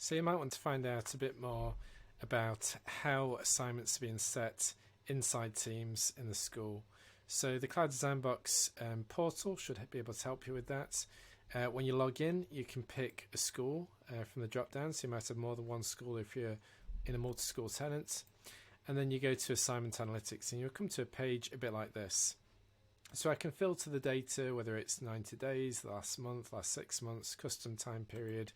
So you might want to find out a bit more about how assignments are being set inside teams in the school. So the Cloud Design Box portal should be able to help you with that. When you log in, you can pick a school from the drop down, so you might have more than one school if you're in a multi-school tenant. And then you go to Assignment Analytics and you'll come to a page a bit like this. So I can filter the data, whether it's 90 days, last month, last 6 months, custom time period.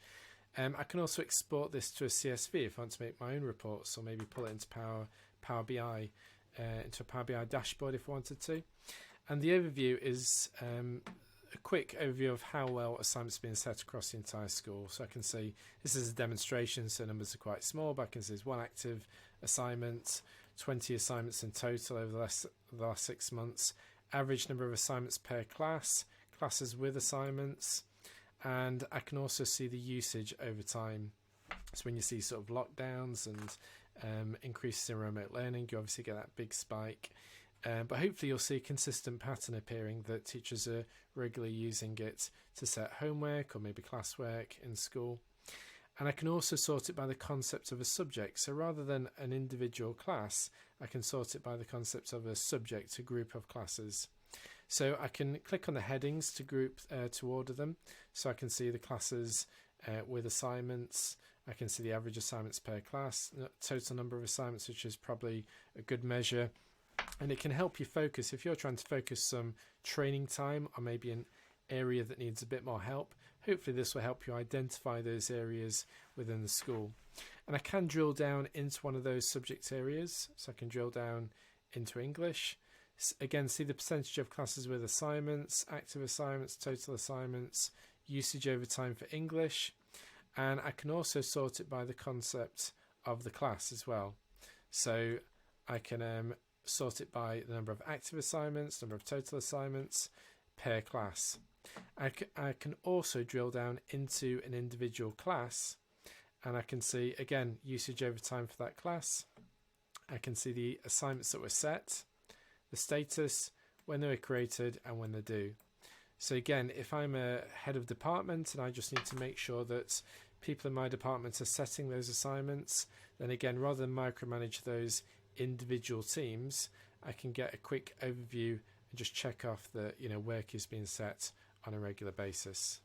I can also export this to a CSV if I want to make my own reports, or maybe pull it into PowerBI, into a Power BI dashboard if I wanted to. And the overview is a quick overview of how well assignments are being set across the entire school. So I can see this is a demonstration, so numbers are quite small, but I can see there's one active assignment, 20 assignments in total over the last 6 months, average number of assignments per class, classes with assignments, and I can also see the usage over time. So when you see sort of lockdowns and increases in remote learning, you obviously get that big spike. But hopefully you'll see a consistent pattern appearing that teachers are regularly using it to set homework or maybe classwork in school. And I can also sort it by the concept of a subject. So rather than an individual class, I can sort it by the concept of a subject, a group of classes. So I can click on the headings to group to order them. So I can see the classes with assignments. I can see the average assignments per class, total number of assignments, which is probably a good measure. And it can help you focus if you're trying to focus some training time or maybe an area that needs a bit more help. Hopefully this will help you identify those areas within the school. And I can drill down into one of those subject areas. So I can drill down into English. Again, see the percentage of classes with assignments, active assignments, total assignments, usage over time for English. And I can also sort it by the concept of the class as well. So I can sort it by the number of active assignments, number of total assignments per class. I can also drill down into an individual class, and I can see again usage over time for that class. I can see the assignments that were set, the status, when they were created and when they're due. So again, if I'm a head of department and I just need to make sure that people in my department are setting those assignments, then again, rather than micromanage those individual teams, I can get a quick overview and just check off that work is being set on a regular basis.